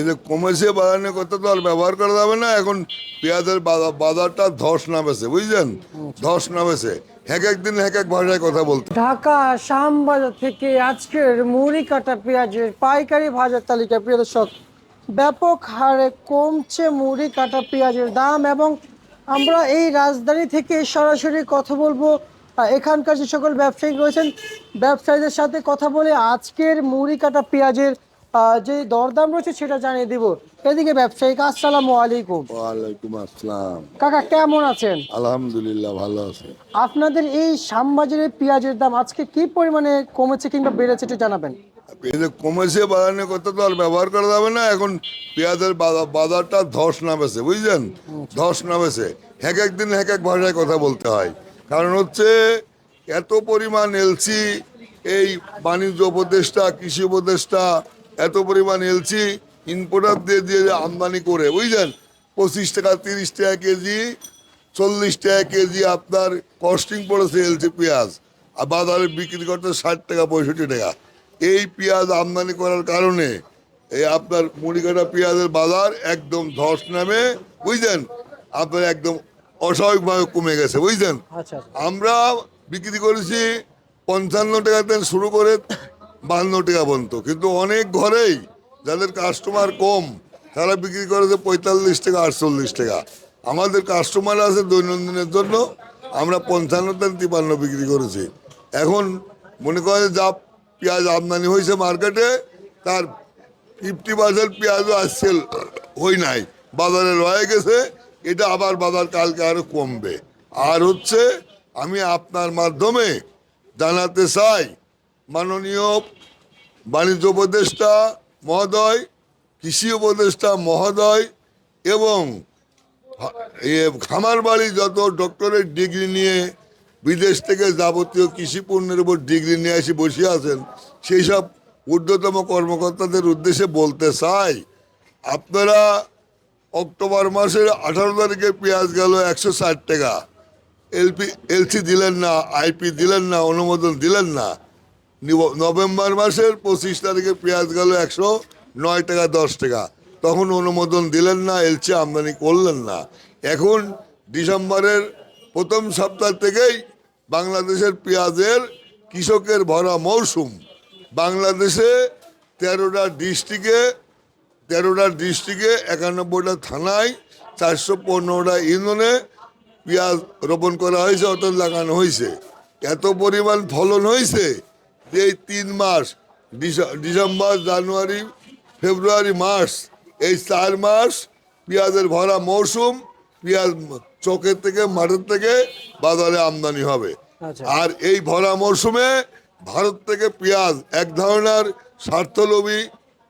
এই যে কমেছে বাড়ানোর কথা তো আর ব্যবহার করা যাবে না। এখন পেঁয়াজের বাজারটা ধস নামেছে, বুঝলেন? ধস নামেছে, এক একদিন এক এক ভাষায় কথা বলতে। ঢাকা শ্যামবাজার থেকে আজকের মুড়ি কাটা পেঁয়াজের পাইকারি বাজার তালিকা, প্রিয় দর্শক, ব্যাপক হারে কমছে মুড়ি কাটা পেঁয়াজের দাম। এবং আমরা এই রাজধানী থেকে সরাসরি কথা বলবো এখানকার যে সকল ব্যবসায়ী রয়েছেন, ব্যবসায়ীদের সাথে কথা বলে আজকের মুড়ি কাটা পেঁয়াজের যে দরদাম রয়েছে সেটা জানিয়ে দিব। এদিকে ব্যবসায়িক, আসসালামু আলাইকুম। ওয়ালাইকুম আসসালাম। কাকা কেমন আছেন? আলহামদুলিল্লাহ, ভালো আছে। আপনাদের এই শ্যামবাজারের পেঁয়াজের দাম আজকে কি পরিমাণে কমেছে কিংবা বেড়েছে একটু জানাবেন। এই যে কমেছে বাড়ানোর কথা তো আর ব্যবহার করা যাবে না। এখন পেঁয়াজের বাজারটা ধস নামেছে, বুঝলেন? ধস নামেছে, এক একদিন এক এক ভাষায় কথা বলতে হয়। কারণ হচ্ছে এত পরিমাণ এলসি, এই বাণিজ্য উপদেষ্টা, কৃষি উপদেষ্টা এত পরিমাণ এলসি ইম্পোর্টার দিয়ে দিয়ে আমদানি করে, বুঝলেন? 25 টাকা 30 টাকা কেজি, 40 টাকা কেজি আপনার কস্টিং পড়েছে এলসি পেঁয়াজ, আর বাজারে বিক্রি করতে 60 টাকা 65 টাকা। এই পেঁয়াজ আমদানি করার কারণে এই আপনার মুড়িকাটা পেঁয়াজের বাজার একদম ধস নামে, বুঝলেন? আপনার একদম অস্বাভাবিকভাবে কমে গেছে, বুঝলেন? আচ্ছা, আমরা বিক্রি করেছি 55 টাকা থেকে শুরু করে 52 টাকা পর্যন্ত, কিন্তু অনেক ঘরেই যাদের কাস্টমার কম তারা বিক্রি করেছে 45 টাকা 48 টাকা। আমাদের কাস্টমার আছে দৈনন্দিনের জন্য, আমরা 55 থেকে 53 বিক্রি করেছি। এখন মনে করে যা পেঁয়াজ আমদানি হয়েছে মার্কেটে, তার 50% পেঁয়াজও আসছে হই নাই, বাজারে রয়ে গেছে। এটা আবার বাজার কালকে আরো কমবে। আর হচ্ছে আমি আপনার মাধ্যমে জানাতে চাই, মাননীয় বাণিজ্য উপদেষ্টা মহোদয়, কৃষি উপদেষ্টা মহোদয় এবং খামার বাড়ি যত ডক্টরেট ডিগ্রি নিয়ে বিদেশ থেকে যাবতীয় কৃষি পণ্যের উপর ডিগ্রি নিয়ে এসে বসে আছেন, সেই সব ঊর্ধ্বতম কর্মকর্তাদের উদ্দেশ্যে বলতে চাই, আপনারা অক্টোবর মাসের 18 তারিখে পেঁয়াজ গেল 160 টাকা, এলসি দিলেন না, আইপি দিলেন না, অনুমোদন দিলেন না। নভেম্বর মাসের 25 তারিখে পেঁয়াজ গেল 109 টাকা 10 টাকা, তখন অনুমোদন দিলেন না, এলসি আমদানি করলেন না। এখন ডিসেম্বরের প্রথম সপ্তাহ থেকেই বাংলাদেশের পেঁয়াজের কৃষকের ভরা মৌসুম। বাংলাদেশে 13টা ডিস্ট্রিক্টে 91টা থানায় 415টা ইউনিয়নে পেঁয়াজ রোপণ করা হয়েছে, অর্থাৎ লাগানো হয়েছে। এত পরিমাণ ফলন হয়েছে যে এই 3 মাস, ডিসেম্বর, জানুয়ারি, ফেব্রুয়ারি, মার্চ, এই 4 মাস পেঁয়াজের ভরা মৌসুম। পেঁয়াজ চকের থেকে, মাঠের থেকে বাজারে আমদানি হবে। আচ্ছা। আর এই ভরা মৌসুমে ভারত থেকে পেঁয়াজ এক ধরনের স্বার্থলোভী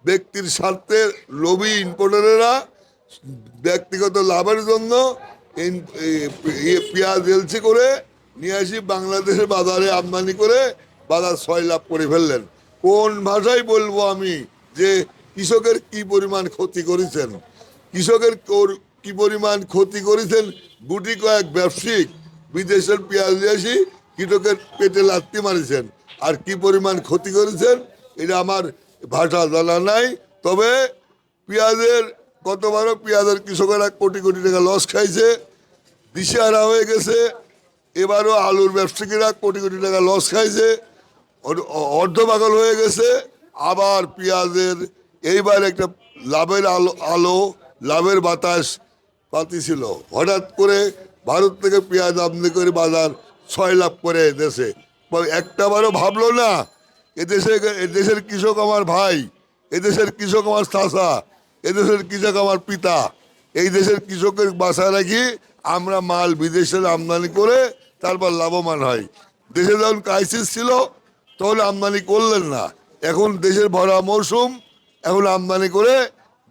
ব্যক্তির স্বার্থে লোভী ইম্পোর্টারেরা ব্যক্তিগত লাভের জন্য পেঁয়াজ এলসি করে নিয়ে আসি বাংলাদেশের বাজারে আমদানি করে বাজার 6 লাভ করে ফেললেন। কোন ভাষায় বলবো আমি যে কৃষকের কি পরিমাণ ক্ষতি করেছেন, কৃষকের কি পরিমাণ ক্ষতি করেছেন? গুটি কয়েক ব্যবসায়িক বিদেশের পেঁয়াজ নিয়ে আসি কৃষকের পেটে লাত্তি মারিছেন, আর কি পরিমাণ ক্ষতি করেছেন এটা আমার ভাষা জানা নাই। তবে পেঁয়াজের গতবারও পেঁয়াজের কৃষকেরা কোটি কোটি টাকা লস খাইছে, দিশেহারা হয়ে গেছে। এবারও আলুর ব্যবসায়ীরা কোটি কোটি টাকা লস খাইছে, অর্ধপাগল হয়ে গেছে। আবার পেঁয়াজের এইবার একটা লাভের লাভের বাতাস পাতিছিল। হঠাৎ করে ভারত থেকে পেঁয়াজ আমদানি করে বাজার 6 লাখ করে দেশে, একটাবারও ভাবলো না এদেশের কৃষক আমার ভাই, এদেশের কৃষক আমার চাচা, এদেশের কৃষক আমার পিতা। এই দেশের কৃষকের বাসায় রাখি আমরা মাল বিদেশের আমদানি করে তারপর লাভবান হয়। দেশে যখন ক্রাইসিস ছিল তখন আমদানি করলেন না। এখন দেশের ভরা মৌসুম, এখন আমদানি করে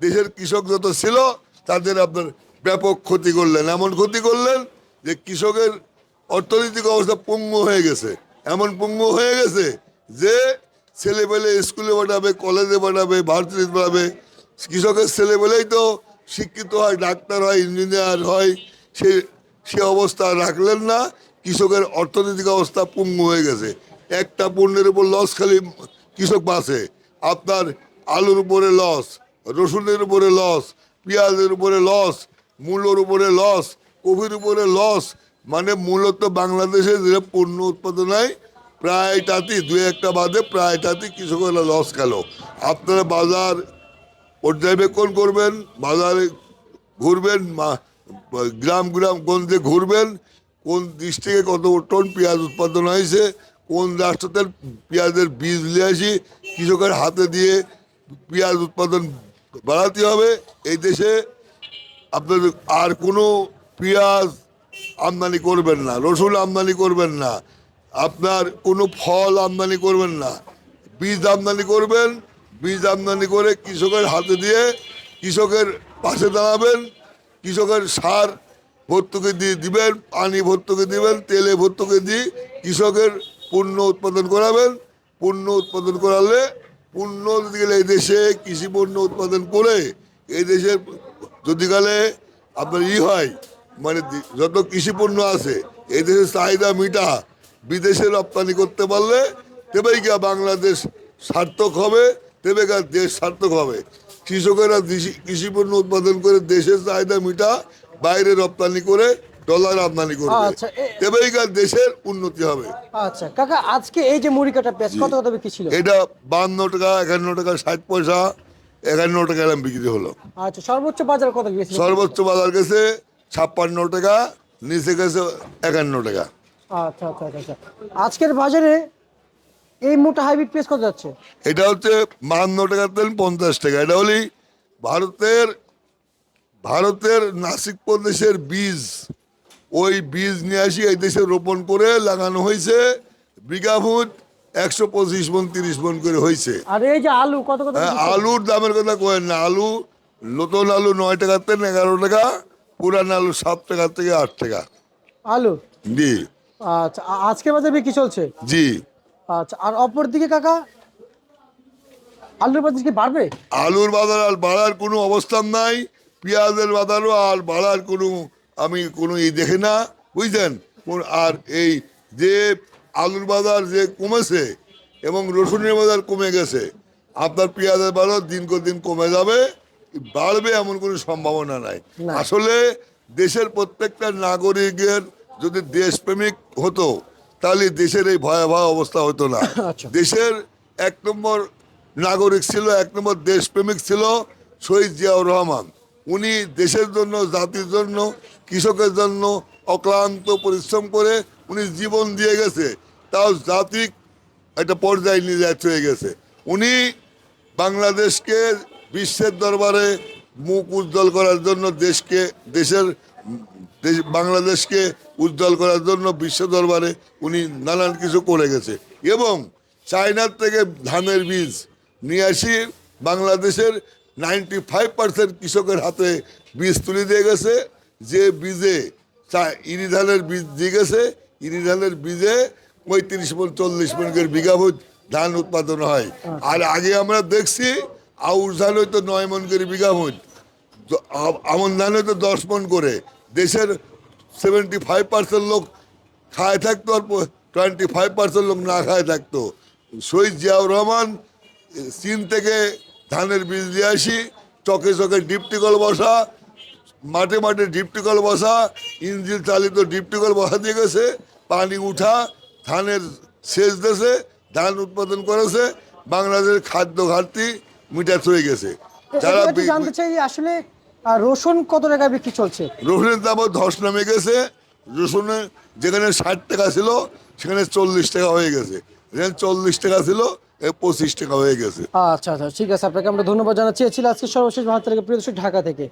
দেশের কৃষক যত ছিল তাদের আপনার ব্যাপক ক্ষতি করলেন। এমন ক্ষতি করলেন যে কৃষকের অর্থনৈতিক অবস্থা পঙ্গু হয়ে গেছে, এমন পঙ্গু হয়ে গেছে যে ছেলেপেলে স্কুলে পাঠাবে, কলেজে পাঠাবে, ভার্সিটিতে পাঠাবে। কৃষকের ছেলেপেলেই তো শিক্ষিত হয়, ডাক্তার হয়, ইঞ্জিনিয়ার হয়, সে অবস্থা রাখলেন না। কৃষকের অর্থনৈতিক অবস্থা পঙ্গু হয়ে গেছে। একটা পণ্যের উপর লস খালি কৃষক বাঁচে। আপনার আলুর উপরে লস, রসুনের উপরে লস, পেঁয়াজের উপরে লস, মূলোর উপরে লস, কফির উপরে লস। মানে মূলত বাংলাদেশে যে পণ্য উৎপাদন হয় প্রায়টাতেই, দু একটা বাদে প্রায়টাতেই কৃষকেরা লস গেল। আপনারা বাজার পর্যবেক্ষণ করবেন, বাজারে ঘুরবেন, গ্রাম গঞ্জে ঘুরবেন, কোন ডিস্ট্রিক্টে কত টন পেঁয়াজ উৎপাদন হয়েছে, কোন রাষ্ট্রতে পেঁয়াজের বীজ নিয়ে আসি কৃষকের হাতে দিয়ে পেঁয়াজ উৎপাদন বাড়াতে হবে। এই দেশে আপনাদের আর কোনো পেঁয়াজ আমদানি করবেন না, রসুন আমদানি করবেন না, আপনার কোনো ফল আমদানি করবেন না, বীজ আমদানি করবেন। বীজ আমদানি করে কৃষকের হাতে দিয়ে কৃষকের পাশে দাঁড়াবেন, কৃষকের সার ভর্তুকি দিয়ে দিবেন, পানি ভর্তুকি দিবেন, তেলে ভর্তুকি দিয়ে কৃষকের পণ্য উৎপাদন করাবেন। পণ্য উৎপাদন করালে পণ্য যদি গেলে এই দেশে কৃষি পণ্য উৎপাদন করে এই দেশের যদি গেলে আপনার হয়, মানে যত কৃষি পণ্য আছে এই দেশের চাহিদা মিটা বিদেশে রপ্তানি করতে পারলে তবেই গিয়া বাংলাদেশ সার্থক হবে, তবে গিয়া দেশ সার্থক হবে। কৃষকেরা কৃষি পণ্য উৎপাদন করে দেশের চাহিদা মিটা বাইরে রপ্তানি করে ডলার আমদানি করবে, আচ্ছা, তবেই গিয়া দেশের উন্নতি হবে। আচ্ছা কাকা, আজকে এই যে মুড়ি কাটা পেঁয়াজ কত কত বিক্রি ছিল? এটা 52 টাকা, 51 টাকা, 60 পয়সা, 51 টাকা এরকম বিক্রি হলো। আচ্ছা, সর্বোচ্চ বাজার কত গিয়েছিল? সর্বোচ্চ বাজার গেছে 56 টাকা, নিচে গেছে 51 টাকা। আচ্ছা আচ্ছা আচ্ছা আচ্ছা। আজকের বাজারে এই মোটা হাইব্রিড পেঁয়াজ কত যাচ্ছে? এটা হচ্ছে 52 টাকার তেল 50 টাকা। এটা হলি ভারতের ভারতের নাসিক প্রদেশের বীজ, ওই বীজ নিয়ে আসি এই দেশে রোপণ করে লাগানো হয়েছে। বিঘা ফুট 125 মন 30 মন করে হয়েছে। আর এই যে আলু কত কত? আলুর দামের কথা কয়েন না, আলু নতুন আলু 9 টাকার থেকে 11 টাকা, পুরান আলু 7 টাকা থেকে 8 টাকা। আলু, জি আচ্ছা আজকে বাজারে বিক্রি চলছে? জি। আচ্ছা, আর অপর দিকে কাকা আলুর বাজার কি বাড়বে? আলুর বাজার আর বাড়ার কোনো অবস্থান নাই, পেঁয়াজের বাজারও আর বাড়ার কোনো আমি কোনো দেখে না, বুঝলেন। আর এই যে আলুর বাজার যে কমেছে এবং রসুনের বাজার কমে গেছে, আপনার পেঁয়াজের বাজার দিনকে দিন কমে যাবে, বাড়বে এমন কোনো সম্ভাবনা নাই। না। আসলে দেশের প্রত্যেকটা নাগরিকের যদি দেশপ্রেমিক হতো তাহলে দেশের এই ভয়াবহ অবস্থা হতো না। আচ্ছা। দেশের 1 নম্বর নাগরিক ছিল, 1 নম্বর দেশপ্রেমিক ছিল শহীদ জিয়াউর রহমান। উনি দেশের জন্য, জাতির জন্য, কৃষকের জন্য অক্লান্ত পরিশ্রম করে উনি জীবন দিয়ে গেছে, তাও জাতিক একটা পর্যায়ে নিয়ে যাচ্ছে হয়ে গেছে। উনি বাংলাদেশকে বিশ্বের দরবারে মুখ উজ্জ্বল করার জন্য বাংলাদেশকে উজ্জ্বল করার জন্য বিশ্ব দরবারে উনি নানান কিছু করে গেছে। এবং চায়নার থেকে ধানের বীজ নিয়ে আসি বাংলাদেশের 95% কৃষকের হাতে বীজ তুলে দিয়ে গেছে। যে বীজে ইরি ধানের বীজ দিয়ে গেছে, ইরি ধানের বীজে 35 মন 40 মন করে বিঘা ফুট ধান উৎপাদন হয়। আর আগে আমরা দেখছি আউশ ধান হয়তো 9 মন করে বিঘা ফুট, আমন ধান হয়তো 10 মন করে। দেশের 75% লোক খায় থাকতো আর 25% লোক না খায় থাকতো। শহীদ জিয়াউর রহমান চীন থেকে ধানের বীজ দিয়ে আসি, চকে চকে ডিপটিকল বসা, মাঠে মাঠে ডিপটিকল বসা, ইঞ্জিন চালিত ডিপটিকল বসা দিয়ে গেছে, পানি উঠা ধানের সেচ দেশে ধান উৎপাদন করেছে। বাংলাদেশের খাদ্য ঘাটতি মিটাত হয়ে গেছে। যারা একটু জানতে চাই আসলে রসুন কত টাকা বিক্রি চলছে? রসুনের দামও ধস নামে গেছে। রসুনের যেখানে 60 টাকা ছিল সেখানে 40 টাকা হয়ে গেছে, যেখানে 40 টাকা ছিল 25 টাকা হয়ে গেছে। আচ্ছা আচ্ছা, ঠিক আছে, আপনাকে আমরা ধন্যবাদ জানাচ্ছি। ছিল আজকে সর্বশেষ 72 প্রিয় দর্শক ঢাকা থেকে।